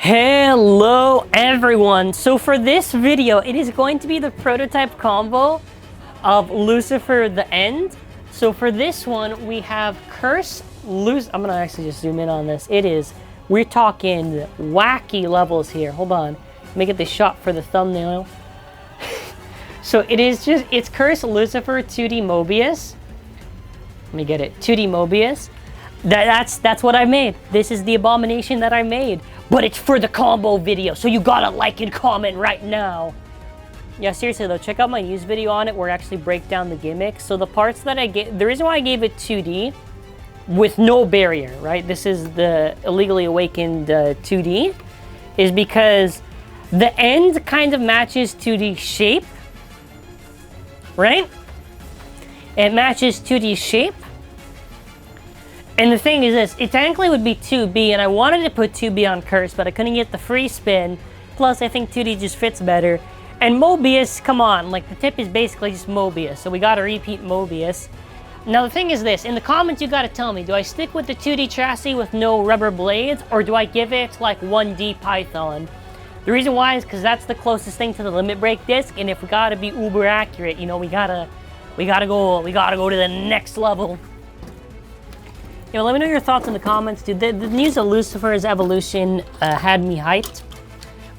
Hello everyone! So for this video, it is going to be the prototype combo of Lucifer the End. So for this one, we have Curse Lucifer. I'm gonna actually just zoom in on this. We're talking wacky levels here. Hold on, let me get the shot for the thumbnail. So it's Curse Lucifer 2D Mobius. Let me get it, 2D Mobius. That's what I made. This is the abomination that I made. But it's for the combo video, so you gotta like and comment right now. Yeah, seriously though, check out my news video on it where I actually break down the gimmicks. So the parts that I get, the reason why I gave it 2D with no barrier, right? This is the illegally awakened 2D, is because the end kind of matches 2D shape, right? It matches 2D shape. And the thing is this, it technically would be 2B, and I wanted to put 2B on Curse, but I couldn't get the free spin. Plus, I think 2D just fits better. And Mobius, come on, like the tip is basically just Mobius, so we gotta repeat Mobius. Now the thing is this, in the comments you gotta tell me, do I stick with the 2D chassis with no rubber blades, or do I give it like 1D Python? The reason why is because that's the closest thing to the limit break disc, and if we gotta be uber accurate, you know, we gotta go to the next level. You know, let me know your thoughts in the comments, dude. The news of Lucifer's evolution had me hyped.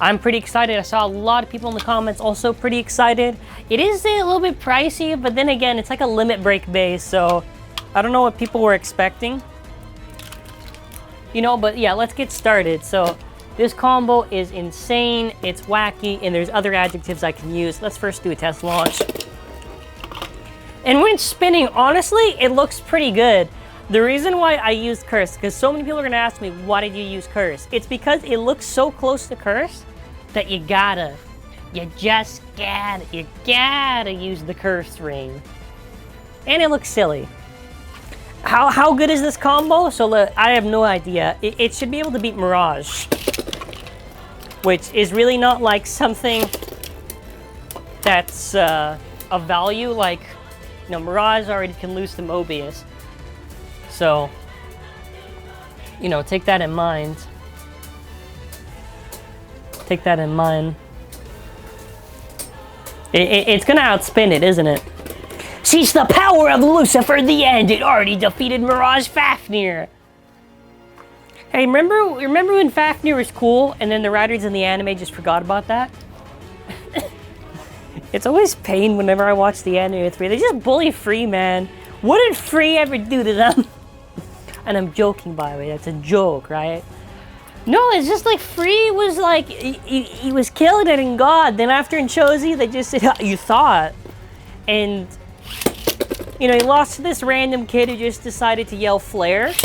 I'm pretty excited. I saw a lot of people in the comments also pretty excited. It is a little bit pricey, but then again, it's like a limit break base, so I don't know what people were expecting. You know, but yeah, let's get started. So this combo is insane, it's wacky, and there's other adjectives I can use. Let's first do a test launch. And when it's spinning, honestly, it looks pretty good. The reason why I used Curse, because so many people are going to ask me, why did you use Curse? It's because it looks so close to Curse that you gotta use the Curse ring. And it looks silly. How good is this combo? So I have no idea. It should be able to beat Mirage, which is really not like something that's of value. Like, you know, Mirage already can lose to Mobius. So, you know, take that in mind. Take that in mind. It's gonna outspin it, isn't it? Seize the power of Lucifer the End! It already defeated Mirage Fafnir! Hey, remember when Fafnir was cool and then the writers in the anime just forgot about that? It's always pain whenever I watch the anime with Free. They just bully Free, man. What did Free ever do to them? And I'm joking, by the way, that's a joke, right? No, it's just like Free was like, he was killing it in God. Then after in Chozi, they just said, you thought. And, you know, he lost to this random kid who just decided to yell flare.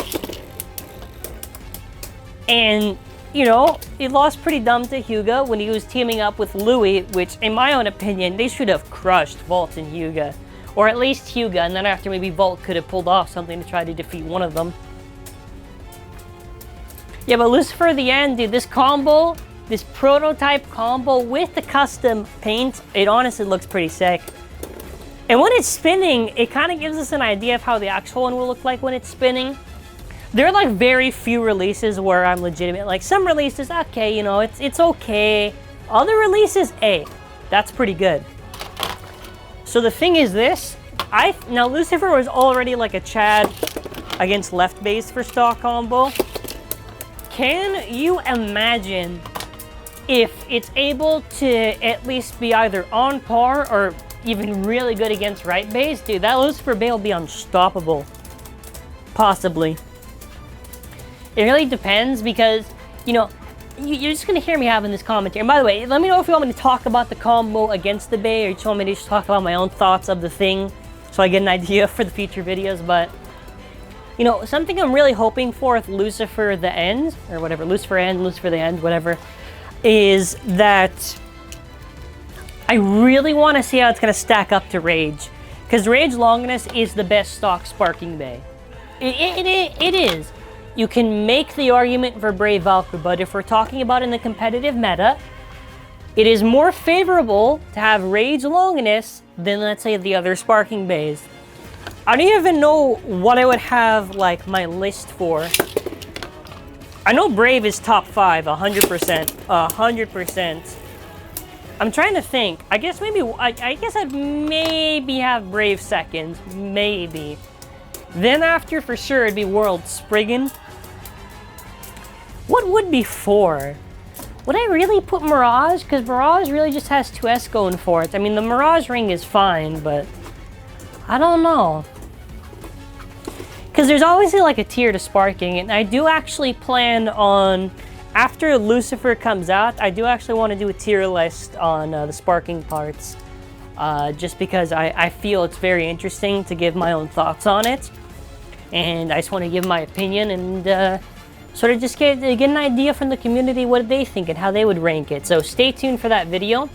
And, you know, he lost pretty dumb to Hyuga when he was teaming up with Louis, which, in my own opinion, they should have crushed Volt and Hyuga. Or at least Hyuga, and then after maybe Volt could have pulled off something to try to defeat one of them. Yeah, but Lucifer the End, dude, this combo, this prototype combo with the custom paint, it honestly looks pretty sick. And when it's spinning, it kind of gives us an idea of how the actual one will look like when it's spinning. There are like very few releases where I'm legitimate. Like some releases, okay, you know, it's okay. Other releases, hey, that's pretty good. So the thing is this, now Lucifer was already like a Chad against left base for stock combo. Can you imagine if it's able to at least be either on par or even really good against right base? Dude, that Lucifer Bay will be unstoppable. Possibly. It really depends because, you know, you're just going to hear me having this commentary. And by the way, let me know if you want me to talk about the combo against the Bay or you just want me to just talk about my own thoughts of the thing so I get an idea for the future videos. But, you know, something I'm really hoping for with Lucifer the End, or whatever, Lucifer End, Lucifer the End, whatever, is that I really want to see how it's going to stack up to Rage. Because Rage Longinus is the best stock Sparking Bay. It is. You can make the argument for Brave Valkyrie, but if we're talking about in the competitive meta, it is more favorable to have Rage Longinus than, let's say, the other Sparking Bays. I don't even know what I would have, like, my list for. I know Brave is top 5, 100%. 100%. I'm trying to think. I guess maybe, I guess I'd maybe have Brave second. Maybe. Then after, for sure, it'd be World Spriggan. What would be 4? Would I really put Mirage? Because Mirage really just has 2S going for it. I mean, the Mirage ring is fine, but I don't know. Because there's obviously like a tier to sparking, and I do actually plan on, after Lucifer comes out, I do actually want to do a tier list on the sparking parts. Just because I feel it's very interesting to give my own thoughts on it. And I just want to give my opinion and sort of just get an idea from the community what they think and how they would rank it. So stay tuned for that video.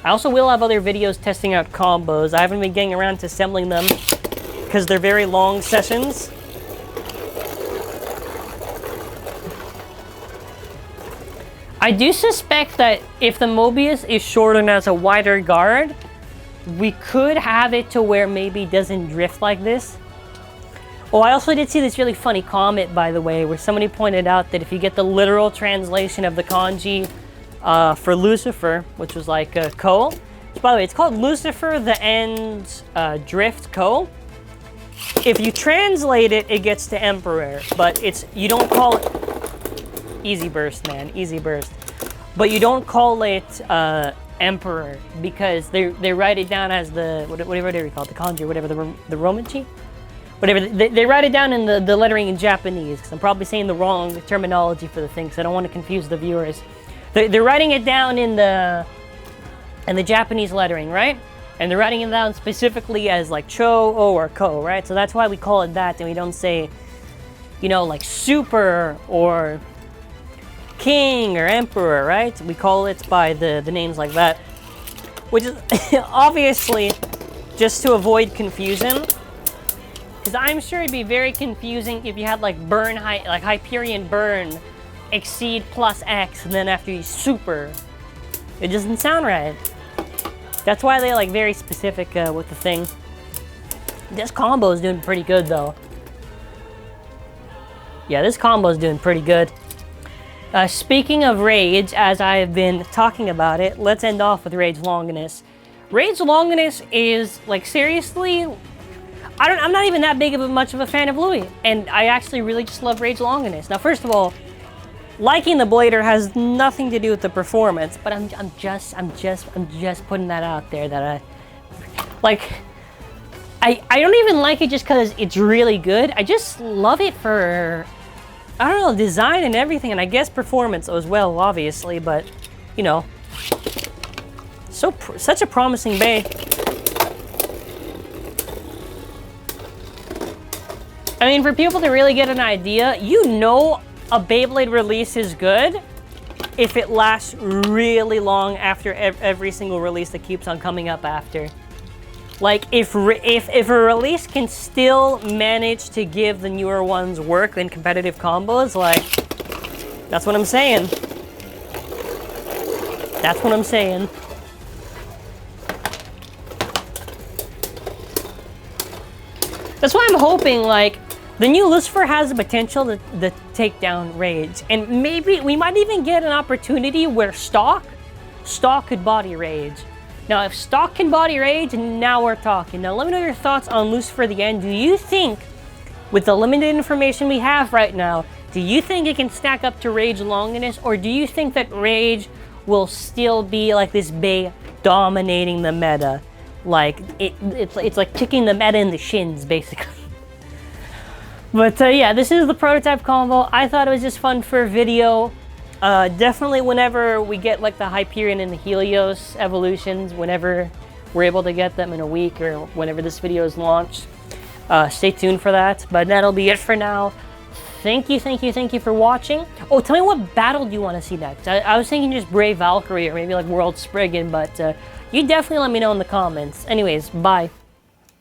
I also will have other videos testing out combos. I haven't been getting around to assembling them because they're very long sessions. I do suspect that if the Mobius is short and has a wider guard, we could have it to where maybe it doesn't drift like this. Oh, I also did see this really funny comment, by the way, where somebody pointed out that if you get the literal translation of the kanji for Lucifer, which was like Ko. So by the way, it's called Lucifer the End Drift Ko. If you translate it, it gets to Emperor, but you don't call it Easy Burst, man, Easy Burst. But you don't call it Emperor because they write it down as whatever they call it, the kanji, whatever, the Romanji? Whatever, they write it down in the lettering in Japanese, because I'm probably saying the wrong terminology for the thing, because I don't want to confuse the viewers. They're writing it down in the Japanese lettering, right? And they're writing it down specifically as like Cho, O, or Ko, right? So that's why we call it that, and we don't say, you know, like Super, or King, or Emperor, right? We call it by the names like that. Which is obviously just to avoid confusion. Because I'm sure it'd be very confusing if you had like Hyperion Burn, Exceed plus X, and then after you Super. It doesn't sound right. That's why they like very specific with the thing. This combo is doing pretty good though. Yeah, this combo is doing pretty good. Speaking of Rage, as I have been talking about it, let's end off with Rage Longinus. Rage Longinus is like seriously, I'm not even that big of much of a fan of Louis, and I actually really just love Rage Longinus. Now, first of all, liking the Blader has nothing to do with the performance, but I'm just putting that out there that I don't even like it just because it's really good. I just love it for, I don't know, design and everything, and I guess performance as well, obviously, but you know, such a promising bay. I mean, for people to really get an idea, you know a Beyblade release is good if it lasts really long after every single release that keeps on coming up after. Like, if a release can still manage to give the newer ones work in competitive combos, like, that's what I'm saying. That's what I'm saying. That's why I'm hoping, like, the new Lucifer has the potential to take down Rage. And maybe we might even get an opportunity where Stock could body Rage. Now, if Stock can body Rage, now we're talking. Now, let me know your thoughts on Lucifer the End. Do you think, with the limited information we have right now, do you think it can stack up to Rage Longinus? Or do you think that Rage will still be like this bay dominating the meta? Like, it's like kicking the meta in the shins, basically. But yeah, this is the prototype combo. I thought it was just fun for a video. Definitely whenever we get like the Hyperion and the Helios evolutions, whenever we're able to get them in a week or whenever this video is launched, stay tuned for that. But that'll be it for now. Thank you for watching. Oh, tell me what battle do you want to see next? I was thinking just Brave Valkyrie or maybe like World Spriggan, but you definitely let me know in the comments. Anyways, bye.